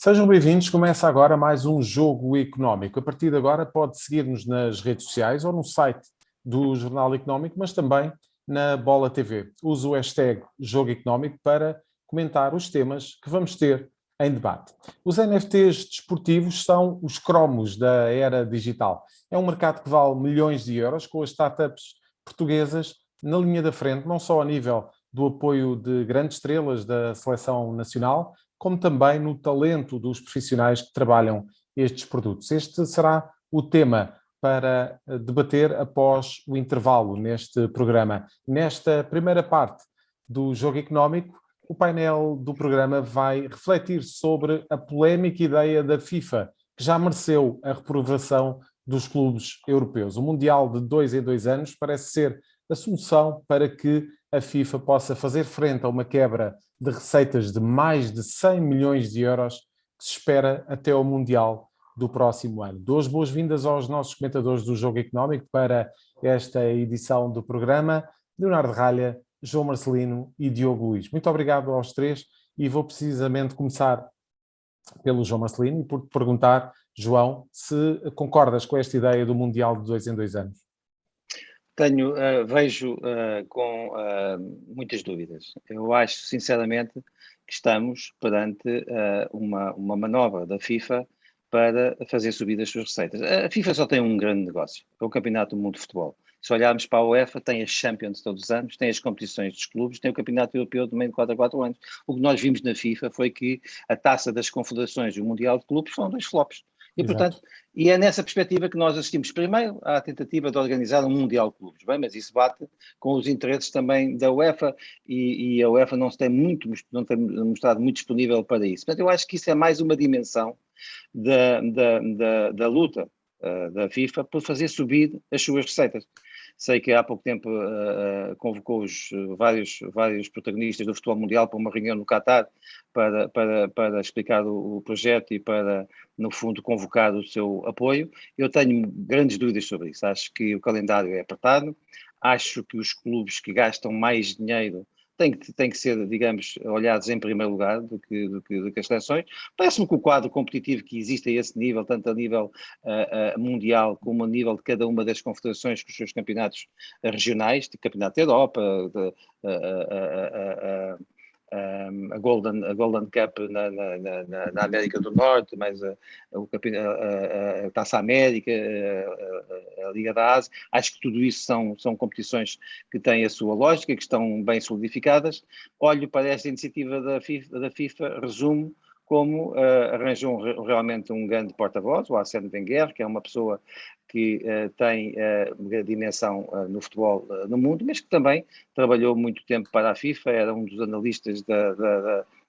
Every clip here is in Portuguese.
Sejam bem-vindos. Começa agora mais um Jogo Económico. A partir de agora pode seguir-nos nas redes sociais ou no site do Jornal Económico, mas também na Bola TV. Use o hashtag Jogo Económico para comentar os temas que vamos ter em debate. Os NFTs desportivos são os cromos da era digital. É um mercado que vale milhões de euros, com as startups portuguesas na linha da frente, não só a nível do apoio de grandes estrelas da seleção nacional, como também no talento dos profissionais que trabalham estes produtos. Este será o tema para debater após o intervalo neste programa. Nesta primeira parte do Jogo Económico, o painel do programa vai refletir sobre a polémica ideia da FIFA, que já mereceu a reprovação dos clubes europeus. O Mundial de 2 em 2 anos parece ser a solução para que a FIFA possa fazer frente a uma quebra de receitas de mais de 100 milhões de euros que se espera até ao Mundial do próximo ano. Dou as boas-vindas aos nossos comentadores do Jogo Económico para esta edição do programa, Leonardo Ralha, João Marcelino e Diogo Luís. Muito obrigado aos três e vou precisamente começar pelo João Marcelino e por te perguntar, João, se concordas com esta ideia do Mundial de 2 em 2 anos. Vejo com muitas dúvidas. Eu acho, sinceramente, que estamos perante uma manobra da FIFA para fazer subir as suas receitas. A FIFA só tem um grande negócio, é o Campeonato do Mundo de Futebol. Se olharmos para a UEFA, tem as Champions todos os anos, tem as competições dos clubes, tem o Campeonato Europeu também de 4 a 4 anos. O que nós vimos na FIFA foi que a Taça das Confederações e o Mundial de Clubes foram 2 flops. E, portanto, é nessa perspectiva que nós assistimos primeiro à tentativa de organizar um Mundial de Clubes, bem, mas isso bate com os interesses também da UEFA e a UEFA não tem mostrado muito disponível para isso. Portanto, eu acho que isso é mais uma dimensão da luta da FIFA por fazer subir as suas receitas. Sei que há pouco tempo convocou vários protagonistas do futebol mundial para uma reunião no Qatar para explicar o projeto e para, no fundo, convocar o seu apoio. Eu tenho grandes dúvidas sobre isso. Acho que o calendário é apertado, acho que os clubes que gastam mais dinheiro têm que ser, digamos, olhados em primeiro lugar do que as seleções. Parece-me que o quadro competitivo que existe a esse nível, tanto a nível mundial como a nível de cada uma das confederações com os seus campeonatos regionais, de Campeonato da Europa, a Golden Cup na América do Norte, mais a Taça América, a Liga da Ásia. Acho que tudo isso são competições que têm a sua lógica, que estão bem solidificadas. Olho para esta iniciativa da FIFA, resumo como arranjou realmente um grande porta-voz, o Arsène Wenger, que é uma pessoa que tem dimensão no futebol no mundo, mas que também trabalhou muito tempo para a FIFA, era um dos analistas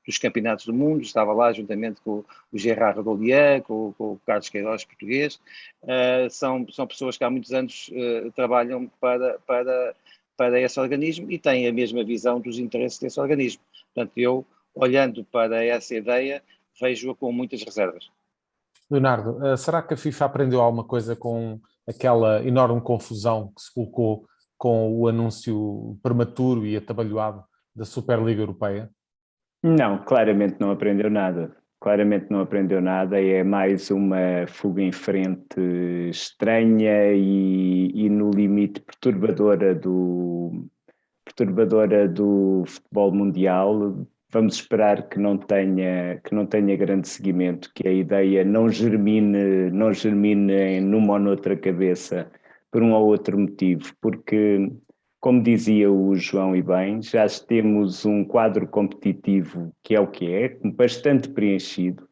dos campeonatos do mundo, estava lá juntamente com o Gerard Rodolier, com o Carlos Queiroz, português. São pessoas que há muitos anos trabalham para esse organismo e têm a mesma visão dos interesses desse organismo. Portanto, eu, olhando para essa ideia, vejo-a com muitas reservas. Leonardo, será que a FIFA aprendeu alguma coisa com aquela enorme confusão que se colocou com o anúncio prematuro e atabalhoado da Superliga Europeia? Não, claramente não aprendeu nada. Claramente não aprendeu nada, é mais uma fuga em frente estranha e no limite perturbadora do futebol mundial. Vamos esperar que não tenha grande seguimento, que a ideia não germine numa ou noutra cabeça por um ou outro motivo, porque, como dizia o João e bem, já temos um quadro competitivo que é o que é, bastante preenchido,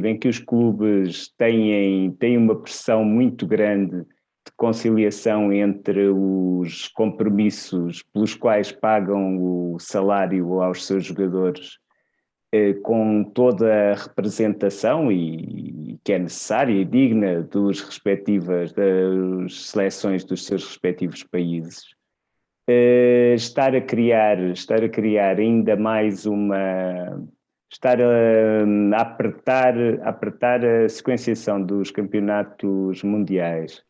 em que os clubes têm uma pressão muito grande de conciliação entre os compromissos pelos quais pagam o salário aos seus jogadores, com toda a representação e que é necessária e digna das seleções dos seus respectivos países. Estar a criar ainda mais estar a apertar a sequenciação dos campeonatos mundiais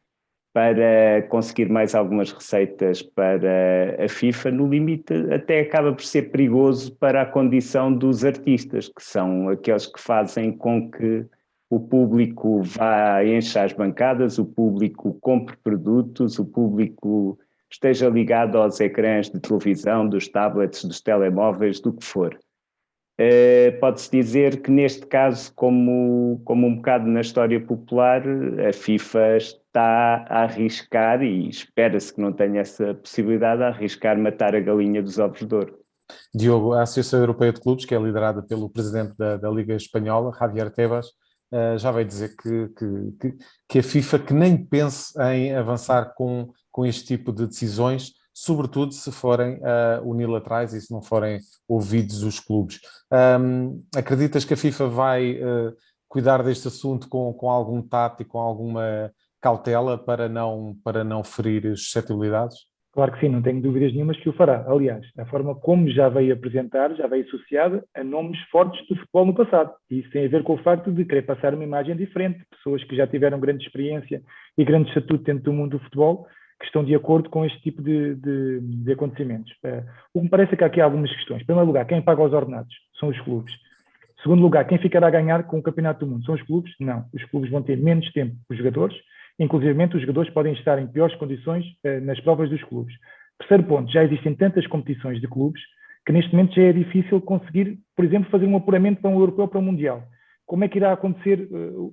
para conseguir mais algumas receitas para a FIFA, no limite até acaba por ser perigoso para a condição dos artistas, que são aqueles que fazem com que o público vá encher as bancadas, o público compre produtos, o público esteja ligado aos ecrãs de televisão, dos tablets, dos telemóveis, do que for. Pode-se dizer que neste caso, como um bocado na história popular, a FIFA está a arriscar, e espera-se que não tenha essa possibilidade, a arriscar matar a galinha dos ovos de ouro. Diogo, a Associação Europeia de Clubes, que é liderada pelo presidente da Liga Espanhola, Javier Tebas, já veio dizer que a FIFA que nem pense em avançar com este tipo de decisões, sobretudo se forem unilaterais e se não forem ouvidos os clubes. Acreditas que a FIFA vai cuidar deste assunto com algum tato e com alguma cautela para não ferir suscetibilidades? Claro que sim, não tenho dúvidas nenhumas que o fará. Aliás, a forma como já veio apresentar, já veio associada a nomes fortes do futebol no passado. E isso tem a ver com o facto de querer passar uma imagem diferente. Pessoas que já tiveram grande experiência e grande estatuto dentro do mundo do futebol, que estão de acordo com este tipo de acontecimentos. O que me parece é que há aqui algumas questões. Em primeiro lugar, quem paga os ordenados? São os clubes. Em segundo lugar, quem ficará a ganhar com o Campeonato do Mundo? São os clubes? Não. Os clubes vão ter menos tempo que os jogadores. Inclusive, os jogadores podem estar em piores condições nas provas dos clubes. Terceiro ponto, já existem tantas competições de clubes que neste momento já é difícil conseguir, por exemplo, fazer um apuramento para um europeu para um mundial. Como é que irá acontecer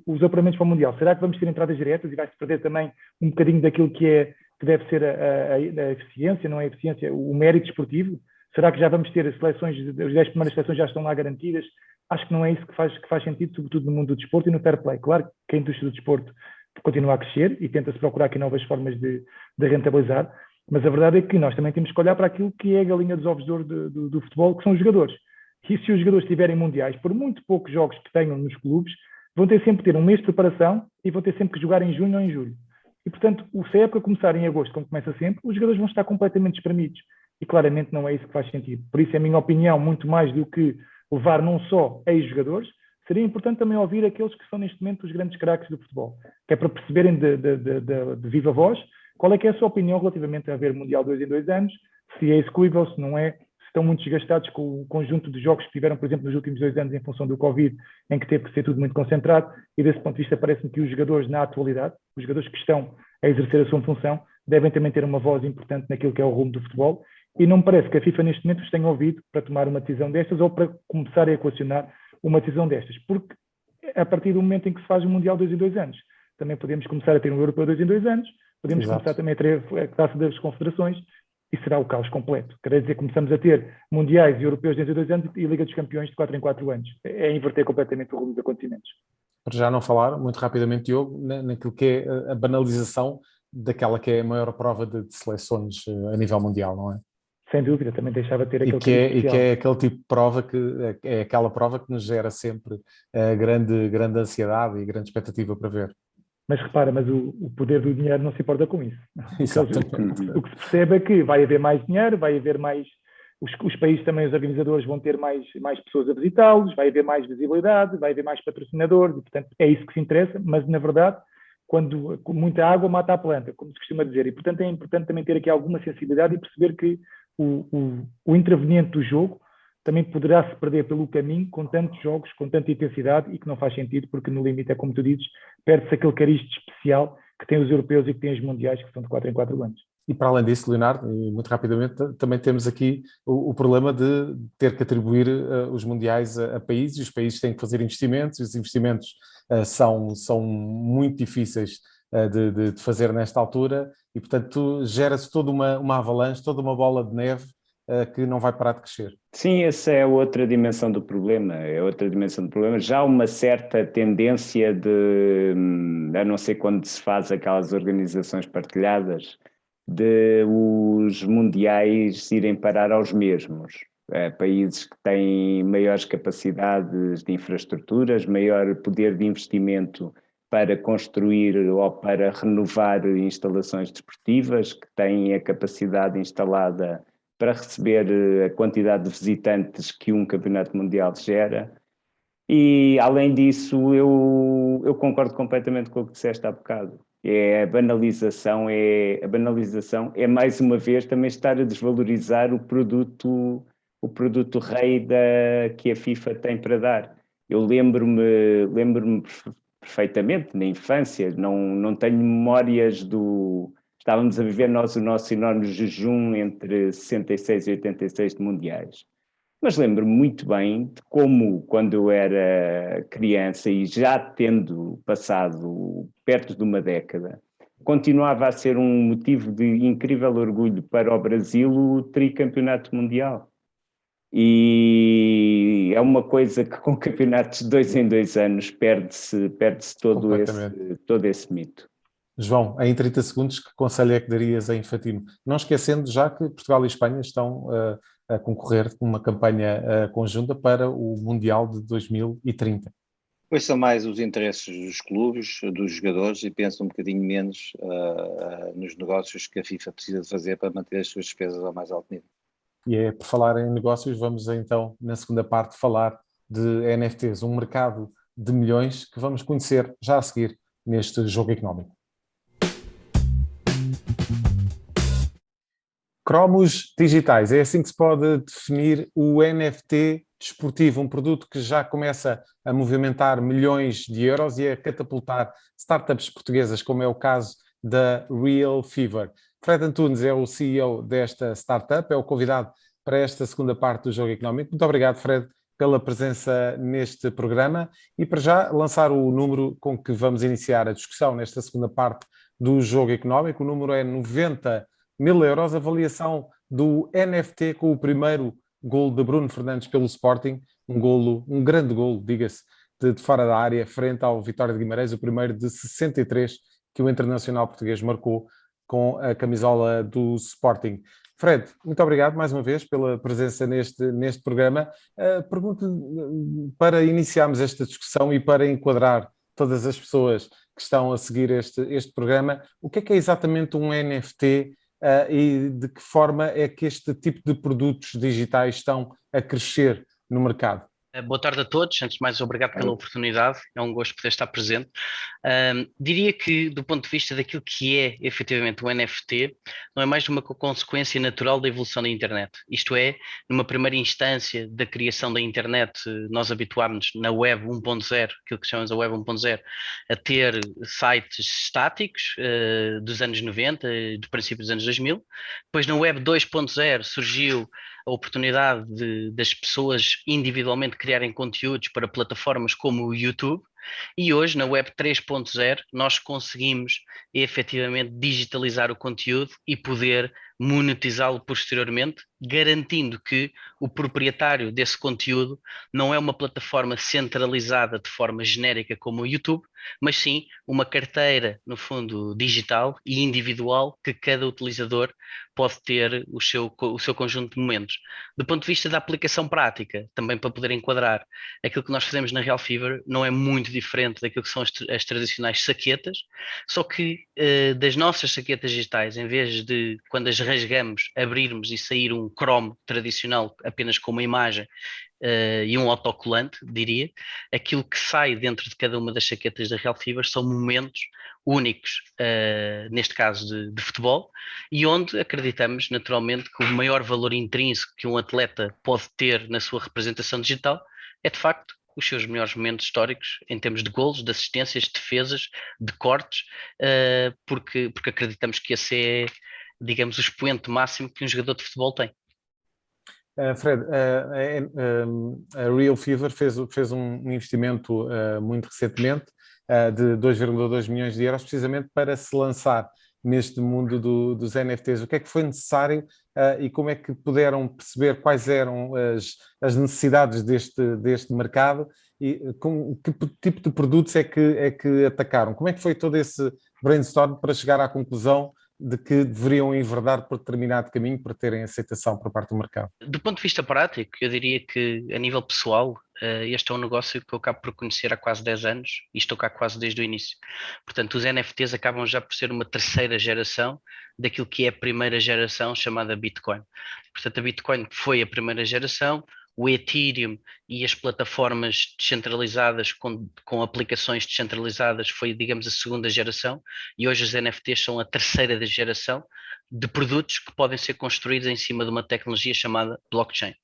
os apuramentos para o mundial? Será que vamos ter entradas diretas e vai-se perder também um bocadinho daquilo que deve ser a eficiência, não é a eficiência, o mérito esportivo? Será que já vamos ter as seleções, as 10 primeiras seleções já estão lá garantidas? Acho que não é isso que faz sentido, sobretudo no mundo do desporto e no fair play. Claro que a indústria do desporto continua a crescer e tenta-se procurar aqui novas formas de rentabilizar, mas a verdade é que nós também temos que olhar para aquilo que é a galinha dos ovos de ouro do futebol, que são os jogadores. E se os jogadores tiverem mundiais, por muito poucos jogos que tenham nos clubes, vão ter sempre que ter um mês de preparação e vão ter sempre que jogar em junho ou em julho. E, portanto, se a época começar em agosto, como começa sempre, os jogadores vão estar completamente espremidos. E claramente não é isso que faz sentido. Por isso, a minha opinião, muito mais do que levar não só ex-jogadores, seria importante também ouvir aqueles que são neste momento os grandes craques do futebol, que é para perceberem de viva voz qual é que é a sua opinião relativamente a haver Mundial 2 em 2 anos, se é execuível, se não é, se estão muito desgastados com o conjunto de jogos que tiveram, por exemplo, nos últimos 2 anos em função do Covid, em que teve que ser tudo muito concentrado, e desse ponto de vista parece-me que os jogadores na atualidade, os jogadores que estão a exercer a sua função, devem também ter uma voz importante naquilo que é o rumo do futebol, e não me parece que a FIFA neste momento os tenha ouvido para tomar uma decisão destas ou para começar a equacionar uma decisão destas, porque a partir do momento em que se faz o Mundial 2 em 2 anos, também podemos começar a ter um Europeu 2 em 2 anos, podemos começar também a ter a Taça das Confederações e será o caos completo. Quer dizer, começamos a ter Mundiais e Europeus de 2 em 2 anos e Liga dos Campeões de 4 em 4 anos. É inverter completamente o rumo dos acontecimentos. Para já não falar, muito rapidamente, Diogo, naquilo que é a banalização daquela que é a maior prova de seleções a nível mundial, não é? Sem dúvida, também deixava de ter aquele e que é aquele tipo de prova que é aquela prova que nos gera sempre grande ansiedade e grande expectativa para ver. Mas repara, o poder do dinheiro não se importa com isso. Exatamente. O que se percebe é que vai haver mais dinheiro, vai haver mais... Os países também, os organizadores vão ter mais pessoas a visitá-los, vai haver mais visibilidade, vai haver mais patrocinadores, e portanto é isso que se interessa, mas na verdade, quando muita água mata a planta, como se costuma dizer, e portanto é importante também ter aqui alguma sensibilidade e perceber que o interveniente do jogo também poderá se perder pelo caminho com tantos jogos, com tanta intensidade e que não faz sentido, porque no limite é como tu dizes, perde-se aquele cariz especial que tem os europeus e que tem os mundiais, que são de 4 em 4 anos. E para além disso, Leonardo, e muito rapidamente, também temos aqui o problema de ter que atribuir os mundiais a países, e os países têm que fazer investimentos, e os investimentos são muito difíceis de fazer nesta altura, e portanto gera-se toda uma avalanche, toda uma bola de neve que não vai parar de crescer. Sim, essa é outra dimensão do problema, Já há uma certa tendência a não ser quando se faz aquelas organizações partilhadas, de os mundiais irem parar aos mesmos. Países que têm maiores capacidades de infraestruturas, maior poder de investimento para construir ou para renovar instalações desportivas, que têm a capacidade instalada para receber a quantidade de visitantes que um campeonato mundial gera. E, além disso, eu concordo completamente com o que disseste há bocado. A banalização é mais uma vez também estar a desvalorizar o produto rei que a FIFA tem para dar. Eu lembro-me perfeitamente, na infância, não tenho memórias Estávamos a viver o nosso enorme jejum entre 66 e 86 de mundiais. Mas lembro-me muito bem de como, quando eu era criança e já tendo passado perto de uma década, continuava a ser um motivo de incrível orgulho para o Brasil o tricampeonato mundial. E é uma coisa que com campeonatos de 2 em 2 anos perde-se todo esse mito. João, em 30 segundos, que conselho é que darias a Infantino? Não esquecendo já que Portugal e Espanha estão a concorrer com uma campanha conjunta para o Mundial de 2030. Pois são mais os interesses dos clubes, dos jogadores, e pensam um bocadinho menos nos negócios que a FIFA precisa de fazer para manter as suas despesas ao mais alto nível. E é por falar em negócios, vamos então, na segunda parte, falar de NFTs, um mercado de milhões que vamos conhecer já a seguir neste Jogo Económico. Cromos digitais, é assim que se pode definir o NFT desportivo, um produto que já começa a movimentar milhões de euros e a catapultar startups portuguesas, como é o caso da Real Fever. Fred Antunes é o CEO desta startup, é o convidado para esta segunda parte do Jogo Económico. Muito obrigado, Fred, pela presença neste programa e para já lançar o número com que vamos iniciar a discussão nesta segunda parte do Jogo Económico. O número é 90.000 euros, avaliação do NFT com o primeiro golo de Bruno Fernandes pelo Sporting, um grande golo, diga-se, de fora da área, frente ao Vitória de Guimarães, o primeiro de 63 que o internacional português marcou com a camisola do Sporting. Fred, muito obrigado mais uma vez pela presença neste programa. Pergunto-lhe, para iniciarmos esta discussão e para enquadrar todas as pessoas que estão a seguir este programa, o que é exatamente um NFT? E de que forma é que este tipo de produtos digitais estão a crescer no mercado? Boa tarde a todos. Antes de mais, obrigado pela oportunidade. É um gosto poder estar presente. Diria que, do ponto de vista daquilo que é efetivamente o NFT, não é mais uma consequência natural da evolução da internet. Isto é, numa primeira instância da criação da internet, nós habituámos-nos na web 1.0, aquilo que chamamos a web 1.0, a ter sites estáticos dos anos 90, do princípio dos anos 2000. Depois, na web 2.0, surgiu a oportunidade das pessoas individualmente criarem conteúdos para plataformas como o YouTube, e hoje na Web 3.0 nós conseguimos efetivamente digitalizar o conteúdo e poder monetizá-lo posteriormente, garantindo que o proprietário desse conteúdo não é uma plataforma centralizada de forma genérica como o YouTube, mas sim uma carteira, no fundo, digital e individual que cada utilizador pode ter o seu conjunto de momentos. Do ponto de vista da aplicação prática, também para poder enquadrar, aquilo que nós fazemos na Real Fever não é muito diferente daquilo que são as tradicionais saquetas, só que das nossas saquetas digitais, em vez de, quando as rasgamos, abrirmos e sair um cromo tradicional apenas com uma imagem e um autocolante, diria, aquilo que sai dentro de cada uma das saquetas da Real Fever são momentos únicos, neste caso de futebol, e onde acreditamos naturalmente que o maior valor intrínseco que um atleta pode ter na sua representação digital é de facto os seus melhores momentos históricos em termos de golos, de assistências, de defesas, de cortes, porque acreditamos que esse é, digamos, o expoente máximo que um jogador de futebol tem. Fred, a Real Fever fez um investimento muito recentemente de 2,2 milhões de euros precisamente para se lançar neste mundo dos NFTs. O que é que foi necessário e como é que puderam perceber quais eram as necessidades deste mercado e que tipo de produtos é que atacaram? Como é que foi todo esse brainstorm para chegar à conclusão de que deveriam enverdar por determinado caminho para terem aceitação por parte do mercado? Do ponto de vista prático, eu diria que a nível pessoal, este é um negócio que eu acabo por conhecer há quase 10 anos e estou cá quase desde o início. Portanto, os NFTs acabam já por ser uma terceira geração daquilo que é a primeira geração chamada Bitcoin. Portanto, a Bitcoin foi a primeira geração, o Ethereum e as plataformas descentralizadas com aplicações descentralizadas foi, digamos, a segunda geração, e hoje os NFTs são a terceira geração de produtos que podem ser construídos em cima de uma tecnologia chamada blockchain.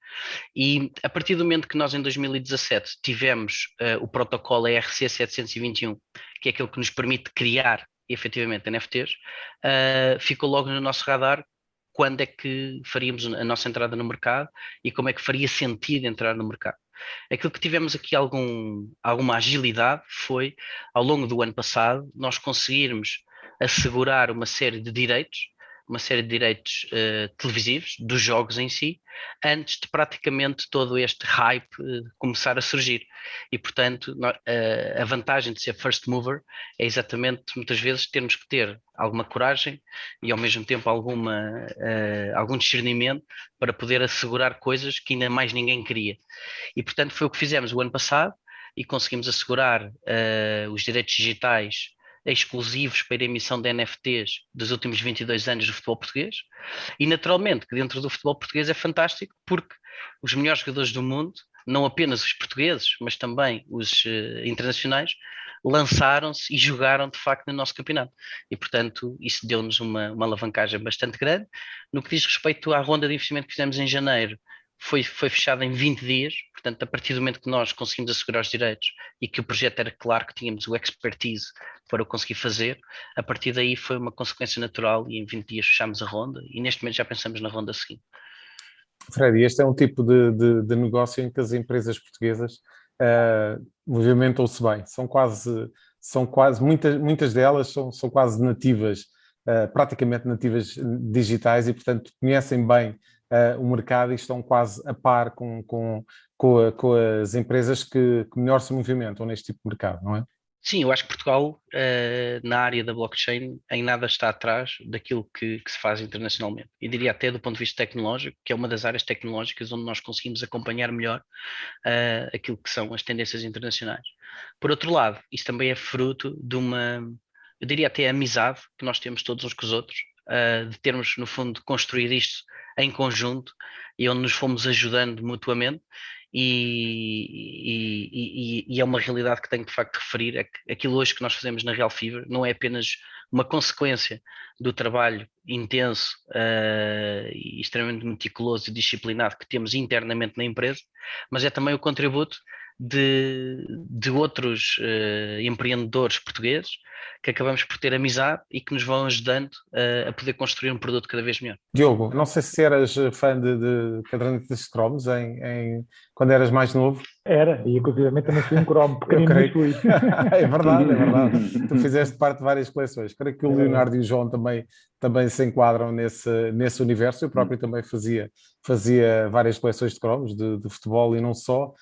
E a partir do momento que nós em 2017 tivemos o protocolo ERC-721, que é aquele que nos permite criar efetivamente NFTs, ficou logo no nosso radar quando é que faríamos a nossa entrada no mercado e como é que faria sentido entrar no mercado. Aquilo que tivemos aqui alguma agilidade foi, ao longo do ano passado, nós conseguirmos assegurar uma série de direitos televisivos, dos jogos em si, antes de praticamente todo este hype começar a surgir. E, portanto, a vantagem de ser first mover é exatamente, muitas vezes, termos que ter alguma coragem e, ao mesmo tempo, algum discernimento para poder assegurar coisas que ainda mais ninguém queria. E, portanto, foi o que fizemos o ano passado e conseguimos assegurar os direitos digitais exclusivos para a emissão de NFTs dos últimos 22 anos do futebol português, e naturalmente que dentro do futebol português é fantástico porque os melhores jogadores do mundo, não apenas os portugueses, mas também os internacionais, lançaram-se e jogaram de facto no nosso campeonato, e portanto isso deu-nos uma alavancagem bastante grande. No que diz respeito à ronda de investimento que fizemos em janeiro, foi fechada em 20 dias, portanto, a partir do momento que nós conseguimos assegurar os direitos e que o projeto era claro, que tínhamos o expertise para o conseguir fazer, a partir daí foi uma consequência natural e em 20 dias fechámos a ronda e neste momento já pensamos na ronda seguinte. Fred, este é um tipo de negócio em que as empresas portuguesas movimentam-se bem, são quase muitas delas são quase nativas, praticamente nativas digitais e, portanto, conhecem bem o mercado e estão quase a par com as empresas que melhor se movimentam neste tipo de mercado, não é? Sim, eu acho que Portugal, na área da blockchain, em nada está atrás daquilo que se faz internacionalmente. E diria até do ponto de vista tecnológico, que é uma das áreas tecnológicas onde nós conseguimos acompanhar melhor aquilo que são as tendências internacionais. Por outro lado, isso também é fruto de eu diria até amizade que nós temos todos uns com os outros, de termos, no fundo, construído isto em conjunto e onde nos fomos ajudando mutuamente. E é uma realidade que tenho de facto de referir, é que aquilo hoje que nós fazemos na Real Fever não é apenas uma consequência do trabalho intenso e extremamente meticuloso e disciplinado que temos internamente na empresa, mas é também o contributo de outros empreendedores portugueses que acabamos por ter amizade e que nos vão ajudando a poder construir um produto cada vez melhor. Diogo, não sei se eras fã de cadernetas de cromos quando eras mais novo. Era, e inclusive também fui um cromo pequenino, mas fui. É verdade. Tu fizeste parte de várias coleções. Creio que o Leonardo e o João também se enquadram nesse universo. Eu próprio também fazia várias coleções de cromos, de futebol e não só.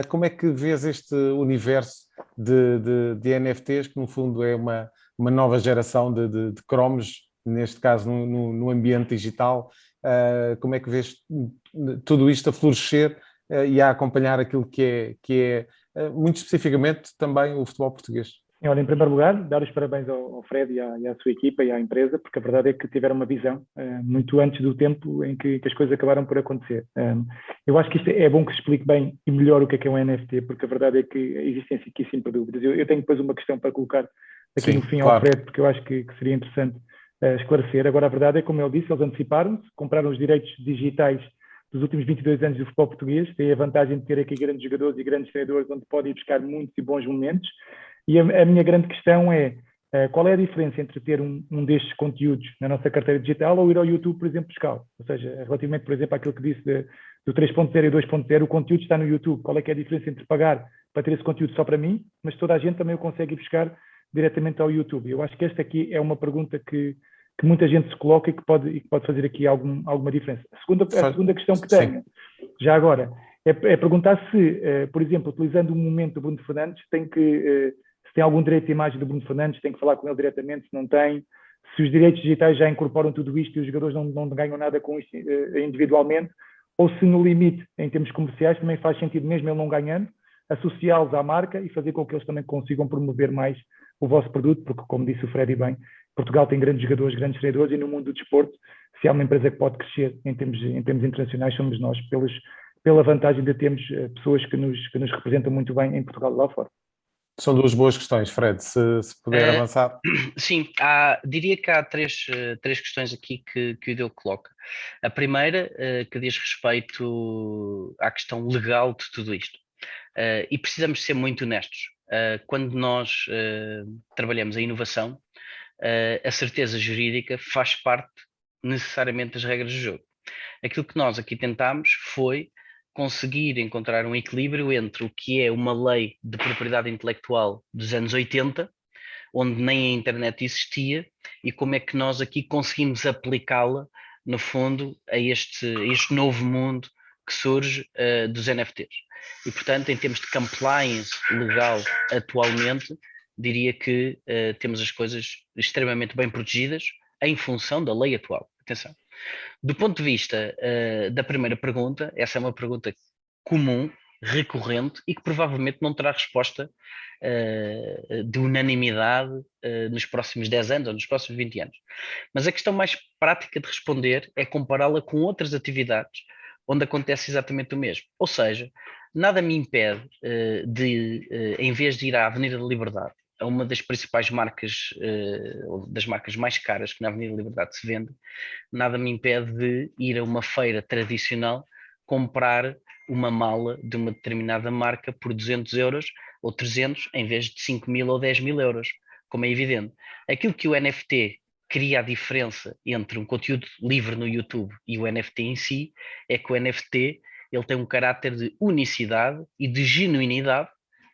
Como é que vês este universo de NFTs, que no fundo é uma nova geração de cromos, neste caso no ambiente digital? Como é que vês tudo isto a florescer e a acompanhar aquilo que é muito especificamente também o futebol português? Olha, em primeiro lugar, dar os parabéns ao Fred e à sua equipa e à empresa, porque a verdade é que tiveram uma visão muito antes do tempo em que as coisas acabaram por acontecer. Eu acho que isto é bom que se explique bem e melhor o que é um NFT, porque a verdade é que existem aqui sempre dúvidas. Eu tenho depois uma questão para colocar aqui no fim, claro, ao Fred, porque eu acho que seria interessante esclarecer. Agora, a verdade é, como ele disse, eles anteciparam-se, compraram os direitos digitais dos últimos 22 anos do futebol português, têm a vantagem de ter aqui grandes jogadores e grandes treinadores onde podem ir buscar muitos e bons momentos. E a minha grande questão é qual é a diferença entre ter um destes conteúdos na nossa carteira digital ou ir ao YouTube, por exemplo, buscá-lo? Ou seja, relativamente, por exemplo, àquilo que disse do 3.0 e 2.0, o conteúdo está no YouTube. Qual é que é a diferença entre pagar para ter esse conteúdo só para mim, mas toda a gente também o consegue ir buscar diretamente ao YouTube? Eu acho que esta aqui é uma pergunta que muita gente se coloca e que pode fazer aqui alguma diferença. A segunda questão que tenho, já agora, é perguntar se, por exemplo, utilizando o momento do Bruno Fernandes, se tem algum direito de imagem do Bruno Fernandes, tem que falar com ele diretamente, se não tem, se os direitos digitais já incorporam tudo isto e os jogadores não ganham nada com isto individualmente, ou se no limite, em termos comerciais, também faz sentido, mesmo ele não ganhando, associá-los à marca e fazer com que eles também consigam promover mais o vosso produto, porque, como disse o Fred bem, Portugal tem grandes jogadores, grandes treinadores, e no mundo do desporto, se há uma empresa que pode crescer em termos internacionais, somos nós, pela vantagem de termos pessoas que nos representam muito bem em Portugal lá fora. São duas boas questões, Fred, se puder avançar. Sim, diria que há três questões aqui que o Diogo coloca. A primeira, que diz respeito à questão legal de tudo isto. E precisamos ser muito honestos. Quando nós trabalhamos a inovação, a certeza jurídica faz parte necessariamente das regras do jogo. Aquilo que nós aqui tentámos foi conseguir encontrar um equilíbrio entre o que é uma lei de propriedade intelectual dos anos 80, onde nem a internet existia, e como é que nós aqui conseguimos aplicá-la, no fundo, a este novo mundo que surge dos NFTs. E, portanto, em termos de compliance legal atualmente, diria que temos as coisas extremamente bem protegidas em função da lei atual. Atenção. Do ponto de vista da primeira pergunta, essa é uma pergunta comum, recorrente e que provavelmente não terá resposta de unanimidade nos próximos 10 anos ou nos próximos 20 anos. Mas a questão mais prática de responder é compará-la com outras atividades onde acontece exatamente o mesmo. Ou seja, nada me impede em vez de ir à Avenida da Liberdade, a uma das principais marcas, ou das marcas mais caras que na Avenida da Liberdade se vende, nada me impede de ir a uma feira tradicional comprar uma mala de uma determinada marca por 200 euros ou 300 em vez de 5.000 ou 10.000 euros, como é evidente. Aquilo que o NFT cria a diferença entre um conteúdo livre no YouTube e o NFT em si é que o NFT ele tem um caráter de unicidade e de genuinidade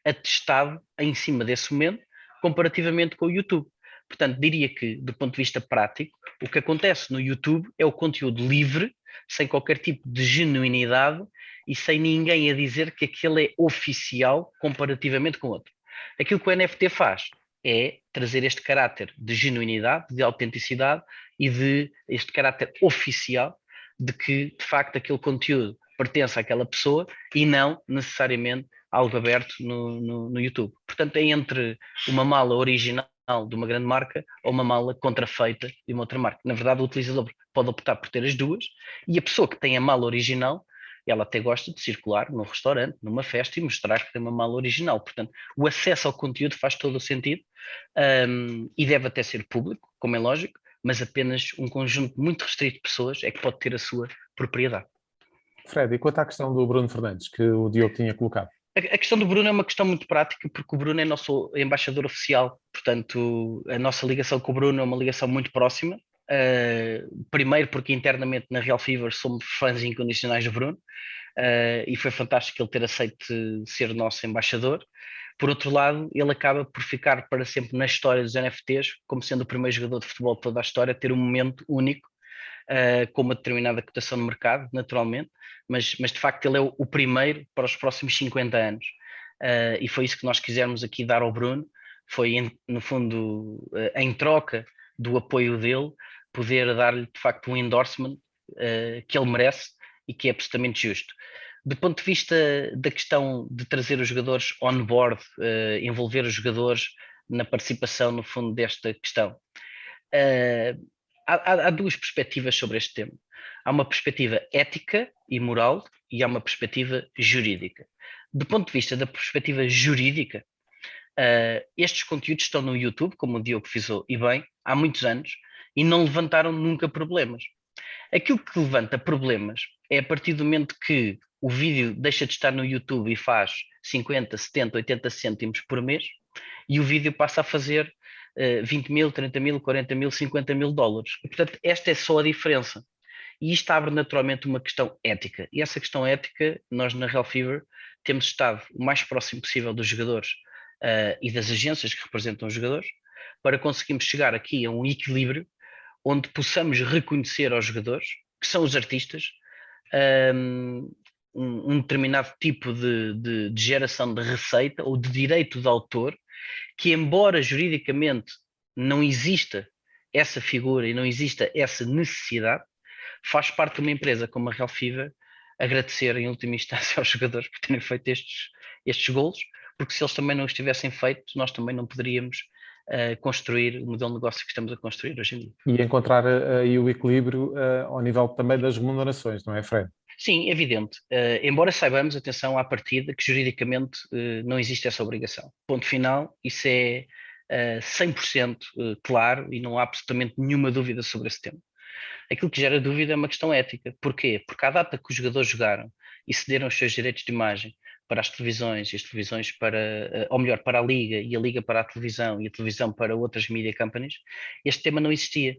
atestado em cima desse momento comparativamente com o YouTube. Portanto, diria que, do ponto de vista prático, o que acontece no YouTube é o conteúdo livre, sem qualquer tipo de genuinidade e sem ninguém a dizer que aquele é oficial comparativamente com outro. Aquilo que o NFT faz é trazer este caráter de genuinidade, de autenticidade e de este caráter oficial de que, de facto, aquele conteúdo pertence àquela pessoa e não necessariamente algo aberto no YouTube. Portanto, é entre uma mala original de uma grande marca ou uma mala contrafeita de uma outra marca. Na verdade, o utilizador pode optar por ter as duas e a pessoa que tem a mala original, ela até gosta de circular num restaurante, numa festa e mostrar que tem uma mala original. Portanto, o acesso ao conteúdo faz todo o sentido e deve até ser público, como é lógico, mas apenas um conjunto muito restrito de pessoas é que pode ter a sua propriedade. Fred, e quanto à questão do Bruno Fernandes, que o Diogo tinha colocado? A questão do Bruno é uma questão muito prática, porque o Bruno é nosso embaixador oficial, portanto, a nossa ligação com o Bruno é uma ligação muito próxima. Primeiro porque internamente na Real Fever somos fãs incondicionais do Bruno, e foi fantástico ele ter aceito ser nosso embaixador. Por outro lado, ele acaba por ficar para sempre na história dos NFTs, como sendo o primeiro jogador de futebol de toda a história, ter um momento único, com uma determinada cotação no mercado, naturalmente, mas de facto ele é o primeiro para os próximos 50 anos. E foi isso que nós quisemos aqui dar ao Bruno, foi no fundo, em troca do apoio dele, poder dar-lhe de facto um endorsement que ele merece e que é absolutamente justo. Do ponto de vista da questão de trazer os jogadores on board, envolver os jogadores na participação no fundo desta questão, há duas perspectivas sobre este tema. Há uma perspectiva ética e moral e há uma perspectiva jurídica. Do ponto de vista da perspectiva jurídica, estes conteúdos estão no YouTube, como o Diogo frisou, e bem, há muitos anos, e não levantaram nunca problemas. Aquilo que levanta problemas é a partir do momento que o vídeo deixa de estar no YouTube e faz 50, 70, 80 cêntimos por mês, e o vídeo passa a fazer 20 mil, 30 mil, 40 mil, 50 mil dólares. E, portanto, esta é só a diferença. E isto abre naturalmente uma questão ética. E essa questão ética, nós na Real Fever temos estado o mais próximo possível dos jogadores e das agências que representam os jogadores, para conseguirmos chegar aqui a um equilíbrio onde possamos reconhecer aos jogadores, que são os artistas, um determinado tipo de geração de receita ou de direito de autor, que embora juridicamente não exista essa figura e não exista essa necessidade, faz parte de uma empresa como a Real Fever agradecer em última instância aos jogadores por terem feito estes golos, porque se eles também não os tivessem feito, nós também não poderíamos construir o modelo de negócio que estamos a construir hoje em dia. E encontrar aí o equilíbrio ao nível também das remunerações, não é, Fred? Sim, evidente. Embora saibamos, atenção, à partida, que juridicamente não existe essa obrigação. Ponto final, isso é 100% claro e não há absolutamente nenhuma dúvida sobre esse tema. Aquilo que gera dúvida é uma questão ética. Porquê? Porque à data que os jogadores jogaram e cederam os seus direitos de imagem para as televisões, e as televisões para, ou melhor, para a Liga, e a Liga para a televisão, e a televisão para outras media companies, este tema não existia.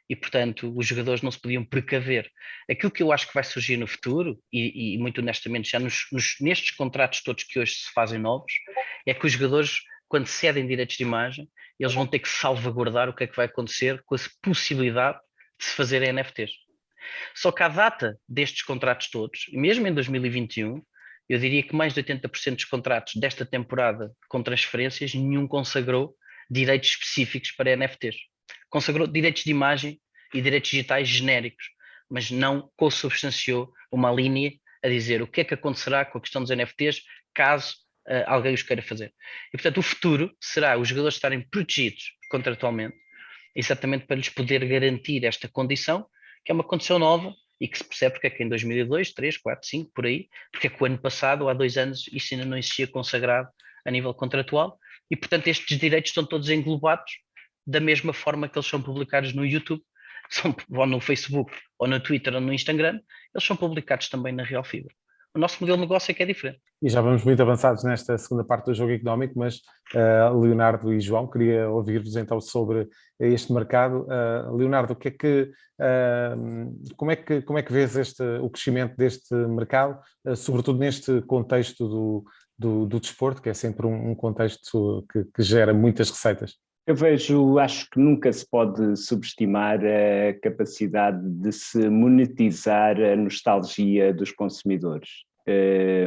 E, portanto, os jogadores não se podiam precaver. Aquilo que eu acho que vai surgir no futuro, e muito honestamente já nestes contratos todos que hoje se fazem novos, é que os jogadores, quando cedem direitos de imagem, eles vão ter que salvaguardar o que é que vai acontecer com a possibilidade de se fazerem NFTs. Só que à data destes contratos todos, mesmo em 2021, eu diria que mais de 80% dos contratos desta temporada com transferências, nenhum consagrou direitos específicos para NFTs. Consagrou direitos de imagem e direitos digitais genéricos, mas não consubstanciou uma linha a dizer o que é que acontecerá com a questão dos NFTs caso alguém os queira fazer. E, portanto, o futuro será os jogadores estarem protegidos contratualmente, exatamente para lhes poder garantir esta condição, que é uma condição nova e que se percebe porque é que em 2002, 3, 4, 5, por aí, porque é que o ano passado, ou há 2 anos, isso ainda não existia consagrado a nível contratual e, portanto, estes direitos estão todos englobados da mesma forma que eles são publicados no YouTube, ou no Facebook, ou no Twitter, ou no Instagram, eles são publicados também na Real Fibra. O nosso modelo de negócio é que é diferente. E já vamos muito avançados nesta segunda parte do Jogo Económico, mas Leonardo e João, queria ouvir-vos então sobre este mercado. Leonardo, como é que vês o crescimento deste mercado, sobretudo neste contexto do desporto, que é sempre um contexto que gera muitas receitas? Eu acho que nunca se pode subestimar a capacidade de se monetizar a nostalgia dos consumidores.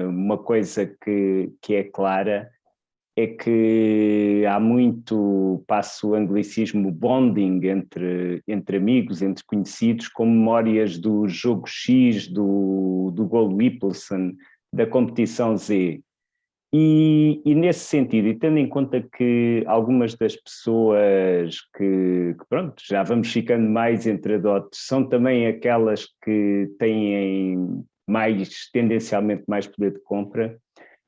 Uma coisa que é clara é que há muito, passo o anglicismo, bonding entre amigos, entre conhecidos, com memórias do jogo X, do gol Whippleson, da competição Z. E nesse sentido, e tendo em conta que algumas das pessoas que pronto, já vamos ficando mais entre adotes, são também aquelas que têm tendencialmente mais poder de compra,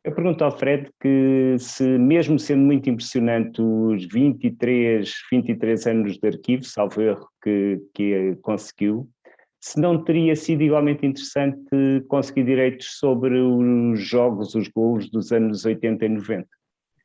eu pergunto ao Fred que se, mesmo sendo muito impressionante os 23 anos de arquivo, salvo erro, que conseguiu, se não teria sido igualmente interessante conseguir direitos sobre os jogos, os golos dos anos 80 e 90?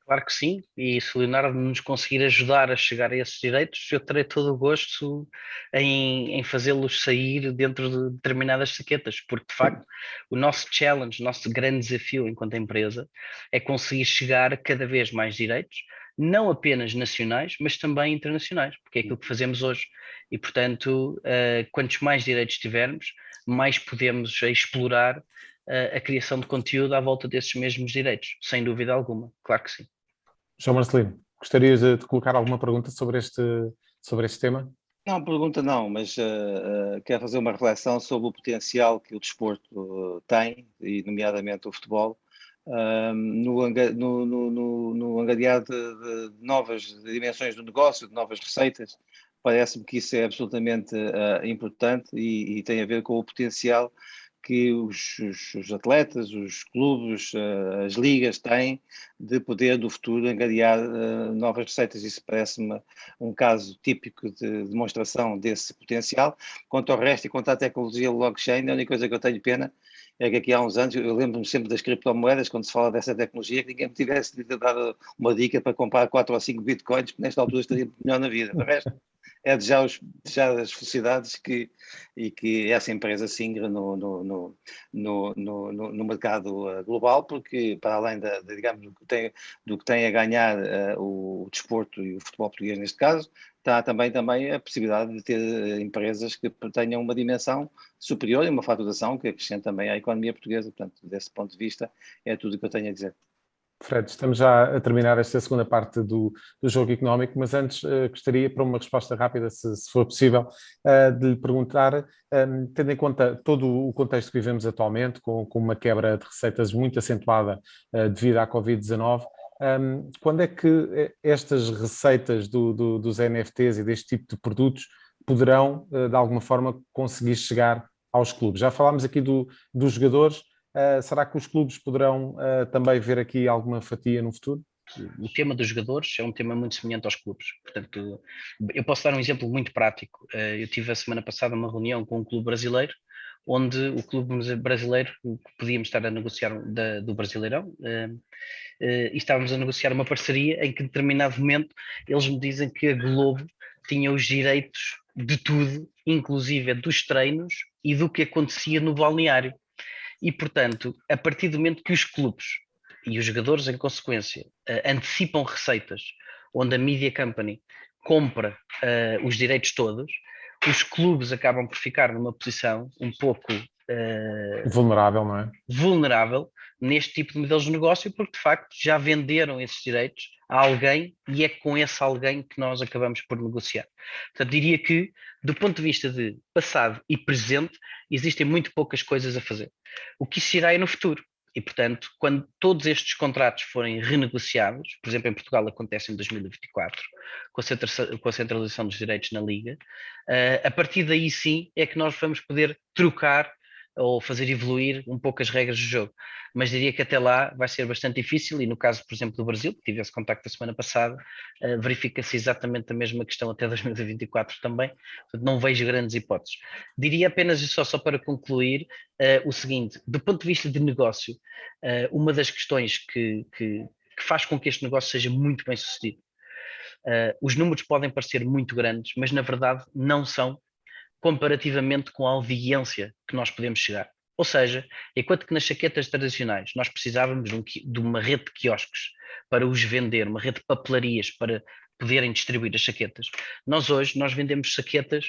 Claro que sim, e se o Leonardo nos conseguir ajudar a chegar a esses direitos, eu terei todo o gosto em fazê-los sair dentro de determinadas saquetas, porque de facto o nosso challenge, o nosso grande desafio enquanto empresa é conseguir chegar a cada vez mais direitos, não apenas nacionais, mas também internacionais, porque é aquilo que fazemos hoje. E portanto, quantos mais direitos tivermos, mais podemos explorar a criação de conteúdo à volta desses mesmos direitos, sem dúvida alguma, claro que sim. João Marcelino, gostarias de colocar alguma pergunta sobre este tema? Não, pergunta não, mas quero fazer uma reflexão sobre o potencial que o desporto tem, e nomeadamente o futebol, no angariar de novas dimensões do negócio, de novas receitas. Parece-me que isso é absolutamente importante e tem a ver com o potencial que os atletas, os clubes, as ligas têm de poder do futuro angariar novas receitas. Isso parece-me um caso típico de demonstração desse potencial. Quanto ao resto e quanto à tecnologia blockchain, a única coisa que eu tenho pena é que aqui há uns anos, eu lembro-me sempre das criptomoedas, quando se fala dessa tecnologia, que ninguém me tivesse dado uma dica para comprar 4 ou 5 bitcoins, que nesta altura estaria melhor na vida. De resto, é desejar as felicidades que essa empresa se ingra no mercado global, porque para além digamos, do que tem a ganhar o desporto e o futebol português neste caso, está também a possibilidade de ter empresas que tenham uma dimensão superior e uma faturação que acrescente também à economia portuguesa. Portanto, desse ponto de vista, é tudo o que eu tenho a dizer. Fred, estamos já a terminar esta segunda parte do Jogo Económico, mas antes gostaria, para uma resposta rápida, se for possível, de lhe perguntar, tendo em conta todo o contexto que vivemos atualmente, com uma quebra de receitas muito acentuada devido à Covid-19, Quando é que estas receitas dos NFTs e deste tipo de produtos poderão, de alguma forma, conseguir chegar aos clubes? Já falámos aqui dos jogadores, será que os clubes poderão também ver aqui alguma fatia no futuro? O tema dos jogadores é um tema muito semelhante aos clubes. Portanto, eu posso dar um exemplo muito prático. Eu tive a semana passada uma reunião com um clube brasileiro, onde o clube brasileiro, podíamos estar a negociar do Brasileirão, e estávamos a negociar uma parceria em que, em determinado momento, eles me dizem que a Globo tinha os direitos de tudo, inclusive dos treinos e do que acontecia no balneário. E, portanto, a partir do momento que os clubes e os jogadores, em consequência, antecipam receitas, onde a media company compra os direitos todos, os clubes acabam por ficar numa posição um pouco vulnerável, não é? Vulnerável neste tipo de modelos de negócio, porque de facto já venderam esses direitos a alguém e é com esse alguém que nós acabamos por negociar. Portanto, diria que, do ponto de vista de passado e presente, existem muito poucas coisas a fazer. O que isso irá é no futuro. E, portanto, quando todos estes contratos forem renegociados, por exemplo, em Portugal acontece em 2024, com a centralização dos direitos na Liga, a partir daí sim é que nós vamos poder trocar ou fazer evoluir um pouco as regras do jogo. Mas diria que até lá vai ser bastante difícil e no caso, por exemplo, do Brasil, que tive esse contacto a semana passada, verifica-se exatamente a mesma questão até 2024 também, portanto não vejo grandes hipóteses. Diria apenas só para concluir o seguinte, do ponto de vista de negócio, uma das questões que faz com que este negócio seja muito bem sucedido, os números podem parecer muito grandes, mas na verdade não são, comparativamente com a audiência que nós podemos chegar. Ou seja, enquanto que nas chaquetas tradicionais nós precisávamos de uma rede de quiosques para os vender, uma rede de papelarias para poderem distribuir as chaquetas, nós hoje vendemos chaquetas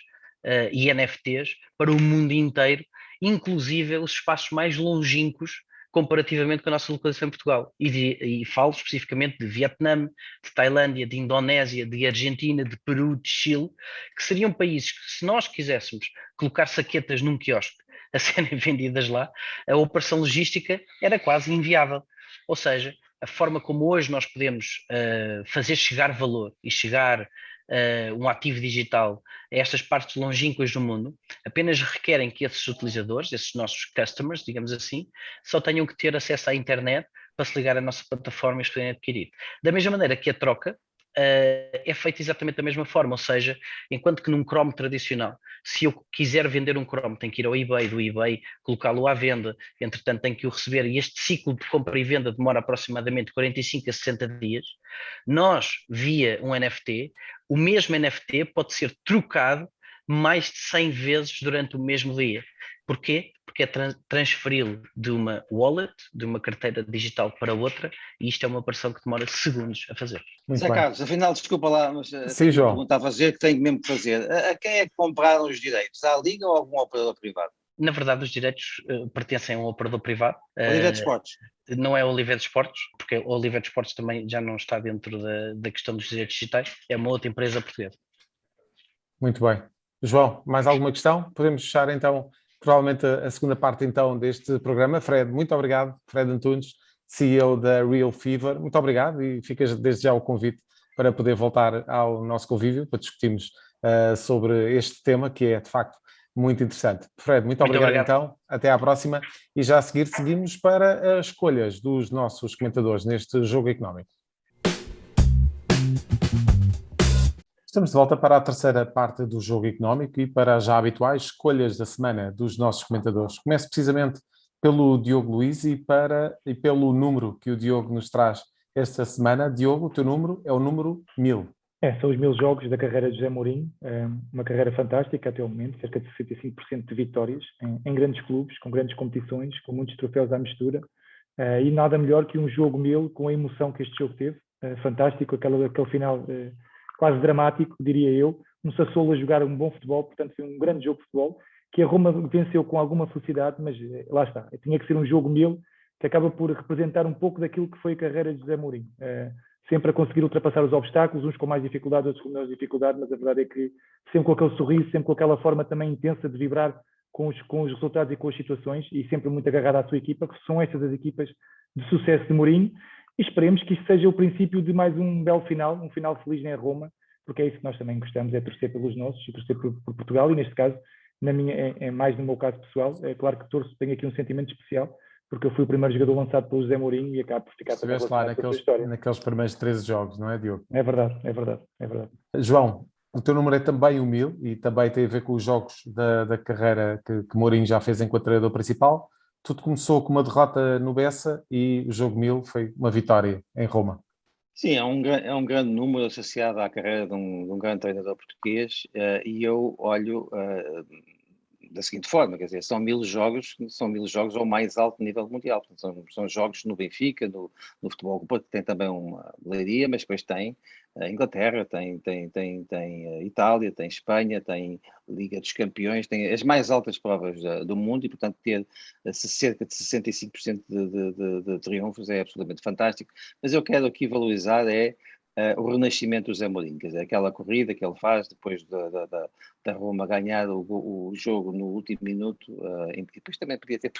e NFTs para o mundo inteiro, inclusive os espaços mais longínquos comparativamente com a nossa localização em Portugal. E falo especificamente de Vietnã, de Tailândia, de Indonésia, de Argentina, de Peru, de Chile, que seriam países que, se nós quiséssemos colocar saquetas num quiosque a serem vendidas lá, a operação logística era quase inviável. Ou seja, a forma como hoje nós podemos fazer chegar valor e chegar um ativo digital a estas partes longínquas do mundo, apenas requerem que esses utilizadores, esses nossos customers, digamos assim, só tenham que ter acesso à internet para se ligar à nossa plataforma e os poderem adquirir. Da mesma maneira que a troca é feita exatamente da mesma forma, ou seja, enquanto que num Chrome tradicional, se eu quiser vender um Chrome, tenho que ir ao eBay, do eBay colocá-lo à venda, entretanto tenho que o receber, e este ciclo de compra e venda demora aproximadamente 45 a 60 dias. Nós, via um NFT, o mesmo NFT pode ser trocado mais de 100 vezes durante o mesmo dia. Porquê? Porque é transferi-lo de uma wallet, de uma carteira digital para outra, e isto é uma operação que demora segundos a fazer. Zé Carlos, afinal, desculpa lá, mas sim, João, uma pergunta a fazer que tenho mesmo que fazer. A quem é que compraram os direitos? À Liga ou a algum operador privado? Na verdade, os direitos pertencem a um operador privado. Oliveira Esportes? Não é o Oliveira Esportes, porque o Oliveira Esportes também já não está dentro da questão dos direitos digitais, é uma outra empresa portuguesa. Muito bem. João, mais alguma questão? Podemos fechar então, provavelmente, a segunda parte então deste programa. Fred, muito obrigado. Fred Antunes, CEO da Real Fever, muito obrigado e ficas desde já o convite para poder voltar ao nosso convívio, para discutirmos sobre este tema que é, de facto, muito interessante. Fred, muito obrigado então, até à próxima e já a seguir seguimos para as escolhas dos nossos comentadores neste jogo económico. Estamos de volta para a terceira parte do jogo económico e para as já habituais escolhas da semana dos nossos comentadores. Começo precisamente pelo Diogo Luiz e pelo número que o Diogo nos traz esta semana. Diogo, o teu número é o número 1000. São os 1000 jogos da carreira de José Mourinho, uma carreira fantástica até o momento, cerca de 65% de vitórias em grandes clubes, com grandes competições, com muitos troféus à mistura, e nada melhor que um jogo 1000 com a emoção que este jogo teve, fantástico, aquele final quase dramático, diria eu, um Sassuolo a jogar um bom futebol, portanto foi um grande jogo de futebol, que a Roma venceu com alguma felicidade, mas lá está, tinha que ser um jogo 1000 que acaba por representar um pouco daquilo que foi a carreira de José Mourinho. Sempre a conseguir ultrapassar os obstáculos, uns com mais dificuldade, outros com menos dificuldade, mas a verdade é que sempre com aquele sorriso, sempre com aquela forma também intensa de vibrar com os resultados e com as situações, e sempre muito agarrado à sua equipa, que são estas as equipas de sucesso de Mourinho, E esperemos que isto seja o princípio de mais um belo final, um final feliz em Roma, porque é isso que nós também gostamos, é torcer pelos nossos, e torcer por Portugal, e neste caso, mais no meu caso pessoal, é claro que torço, tenho aqui um sentimento especial, porque eu fui o primeiro jogador lançado pelo José Mourinho e acabo por ficar também relacionado com a sua história. Naqueles primeiros 13 jogos, não é, Diogo? É verdade, é verdade, é verdade. João, o teu número é também o 1000 e também tem a ver com os jogos da carreira que Mourinho já fez enquanto treinador principal. Tudo começou com uma derrota no Bessa e o jogo 1000 foi uma vitória em Roma. Sim, é um grande número associado à carreira de um grande treinador português, e eu olho da seguinte forma, quer dizer, são 1000 jogos ao mais alto nível mundial. Portanto, são jogos no Benfica, no Futebol Clube Porto, que tem também uma Leiria, mas depois tem a Inglaterra, tem a Itália, tem Espanha, tem Liga dos Campeões, tem as mais altas provas do mundo, e portanto ter cerca de 65% de triunfos é absolutamente fantástico. Mas eu quero aqui valorizar o renascimento do Zé Mourinho, quer dizer, aquela corrida que ele faz depois da Roma ganhar o jogo no último minuto, e depois também podia ter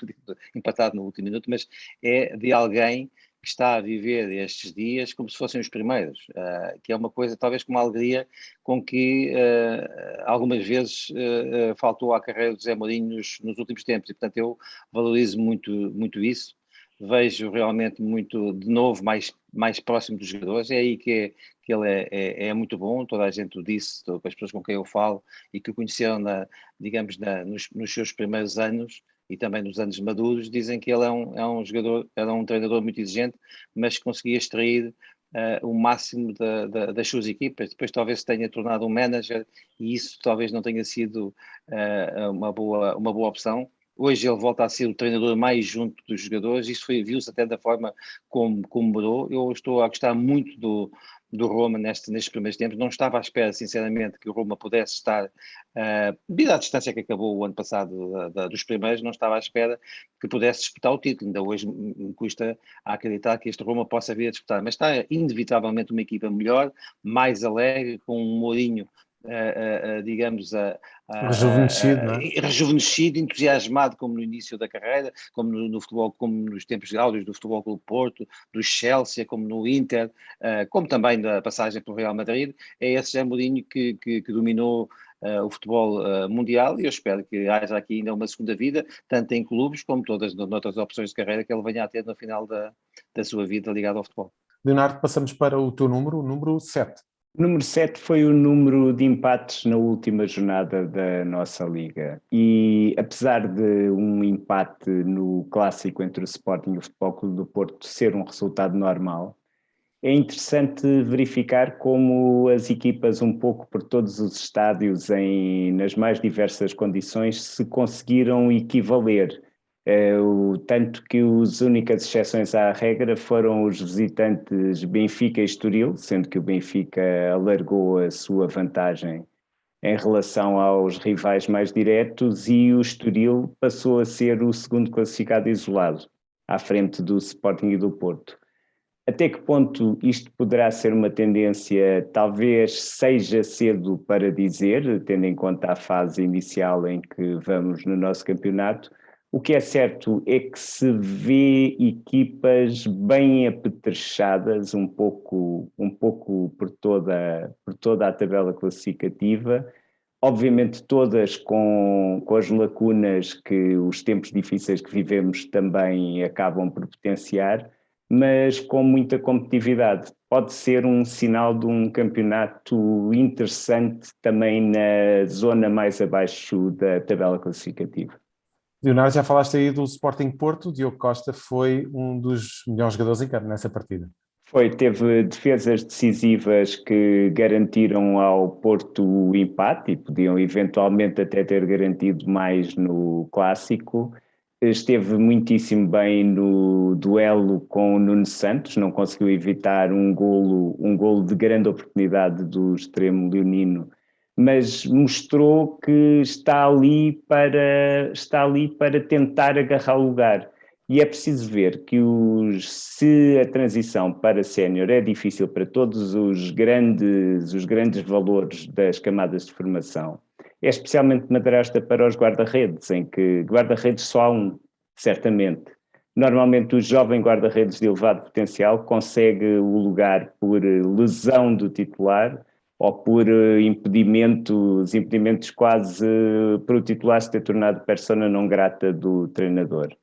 empatado no último minuto, mas é de alguém que está a viver estes dias como se fossem os primeiros, que é uma coisa talvez com uma alegria com que algumas vezes faltou à carreira do Zé Mourinho nos últimos tempos, e portanto eu valorizo muito isso. Vejo realmente muito, de novo, mais próximo dos jogadores. É aí que ele é muito bom, toda a gente o disse, com as pessoas com quem eu falo e que o conheceram, nos seus primeiros anos e também nos anos maduros, dizem que ele é um jogador, era um treinador muito exigente, mas conseguia extrair o máximo das suas equipas. Depois talvez se tenha tornado um manager e isso talvez não tenha sido uma boa opção. Hoje ele volta a ser o treinador mais junto dos jogadores, isso viu-se até da forma como mudou. Eu estou a gostar muito do Roma nestes primeiros tempos, não estava à espera, sinceramente, que o Roma pudesse estar, devido à distância que acabou o ano passado dos primeiros, não estava à espera que pudesse disputar o título. Ainda hoje me custa a acreditar que este Roma possa vir a disputar, mas está inevitavelmente uma equipa melhor, mais alegre, com um Mourinho, digamos, rejuvenescido, entusiasmado, como no início da carreira, como no futebol, como nos tempos áureos do Futebol Clube Porto, do Chelsea, como no Inter, como também da passagem pelo Real Madrid. É esse José Mourinho que dominou o futebol mundial, e eu espero que haja aqui ainda uma segunda vida, tanto em clubes como todas outras opções de carreira que ele venha a ter no final da sua vida ligada ao futebol. Leonardo, passamos para o teu número, o número 7. O número 7 foi o número de empates na última jornada da nossa Liga. E apesar de um empate no clássico entre o Sporting e o Futebol Clube do Porto ser um resultado normal, é interessante verificar como as equipas, um pouco por todos os estádios, nas mais diversas condições, se conseguiram equivaler. Tanto que as únicas exceções à regra foram os visitantes Benfica e Estoril, sendo que o Benfica alargou a sua vantagem em relação aos rivais mais diretos, e o Estoril passou a ser o segundo classificado isolado, à frente do Sporting e do Porto. Até que ponto isto poderá ser uma tendência? Talvez seja cedo para dizer, tendo em conta a fase inicial em que vamos no nosso campeonato. O que é certo é que se vê equipas bem apetrechadas, um pouco por toda a tabela classificativa, obviamente todas com as lacunas que os tempos difíceis que vivemos também acabam por potenciar, mas com muita competitividade. Pode ser um sinal de um campeonato interessante também na zona mais abaixo da tabela classificativa. Leonardo, já falaste aí do Sporting Porto. O Diogo Costa foi um dos melhores jogadores em campo nessa partida. Teve defesas decisivas que garantiram ao Porto o empate e podiam eventualmente até ter garantido mais no clássico. Esteve muitíssimo bem no duelo com o Nuno Santos, não conseguiu evitar um golo de grande oportunidade do extremo leonino, mas mostrou que está ali para tentar agarrar o lugar. E é preciso ver que se a transição para sénior é difícil para todos os grandes valores das camadas de formação, é especialmente madrasta para os guarda-redes, em que guarda-redes só há um, certamente. Normalmente o jovem guarda-redes de elevado potencial consegue o lugar por lesão do titular ou por impedimentos quase para o titular se ter tornado persona não grata do treinador.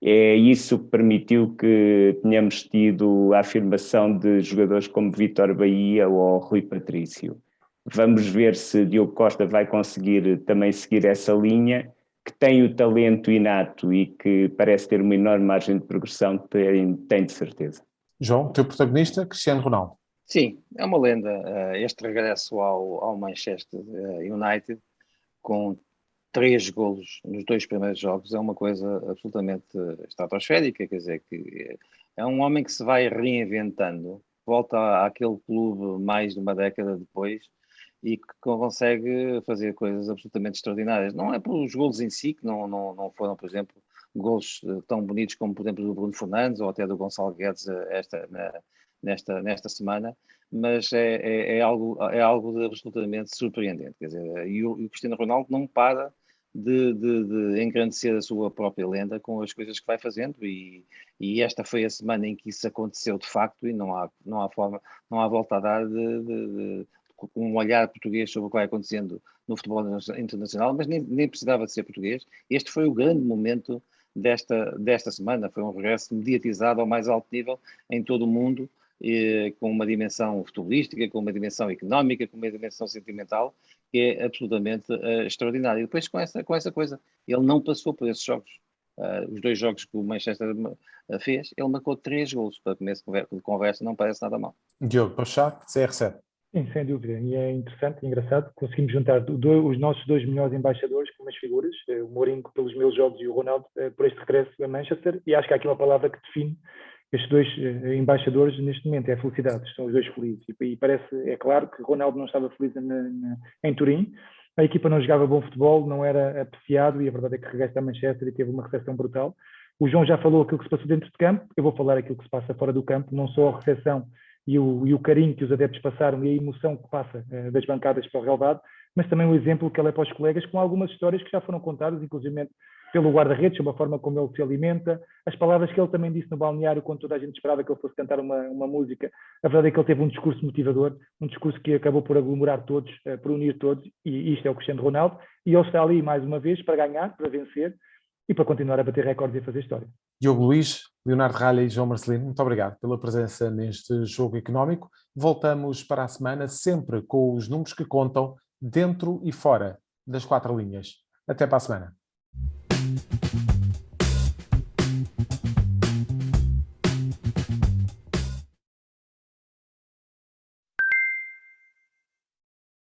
É isso que permitiu que tenhamos tido a afirmação de jogadores como Vítor Bahia ou Rui Patrício. Vamos ver se Diogo Costa vai conseguir também seguir essa linha, que tem o talento inato e que parece ter uma enorme margem de progressão, tem de certeza. João, teu protagonista, Cristiano Ronaldo. Sim, é uma lenda este regresso ao Manchester United, com 3 golos nos 2 primeiros jogos, é uma coisa absolutamente estratosférica, quer dizer, que é um homem que se vai reinventando, volta àquele clube mais de uma década depois e que consegue fazer coisas absolutamente extraordinárias. Não é pelos golos em si, que não foram, por exemplo, golos tão bonitos como, por exemplo, do Bruno Fernandes ou até do Gonçalo Guedes nesta semana, mas é algo de absolutamente surpreendente. Quer dizer, e o Cristiano Ronaldo não para de engrandecer a sua própria lenda com as coisas que vai fazendo, e esta foi a semana em que isso aconteceu de facto, e não há volta a dar de um olhar português sobre o que vai acontecendo no futebol internacional, mas nem precisava de ser português. Este foi o grande momento desta semana, foi um regresso mediatizado ao mais alto nível em todo o mundo, com uma dimensão futebolística, com uma dimensão económica, com uma dimensão sentimental, que é absolutamente extraordinária. E depois com essa coisa, ele não passou por esses jogos. Os 2 jogos que o Manchester fez, ele marcou 3 golos. Para começo de conversa, não parece nada mal. Diogo Pachac, CR7. Sim, sem dúvida. E é interessante e engraçado. Conseguimos juntar os nossos 2 melhores embaixadores com umas figuras, o Mourinho pelos meus jogos e o Ronaldo por este regresso a Manchester. E acho que há aqui uma palavra que define estes 2 embaixadores neste momento, é a felicidade. Estão os 2 felizes. E é claro que Ronaldo não estava feliz em Turim. A equipa não jogava bom futebol, não era apreciado, e a verdade é que regressa a Manchester e teve uma recepção brutal. O João já falou aquilo que se passou dentro de campo, eu vou falar aquilo que se passa fora do campo, não só a recepção e o carinho que os adeptos passaram e a emoção que passa das bancadas para o relvado, mas também o exemplo que ele é para os colegas, com algumas histórias que já foram contadas, inclusive pelo guarda-redes, sobre a forma como ele se alimenta, as palavras que ele também disse no balneário, quando toda a gente esperava que ele fosse cantar uma música. A verdade é que ele teve um discurso motivador, um discurso que acabou por aglomerar todos, por unir todos, e isto é o Cristiano Ronaldo, e ele está ali mais uma vez para ganhar, para vencer, e para continuar a bater recordes e a fazer história. Diogo Luís, Leonardo Ralha e João Marcelino, muito obrigado pela presença neste Jogo Económico. Voltamos para a semana sempre com os números que contam dentro e fora das 4 linhas. Até para a semana.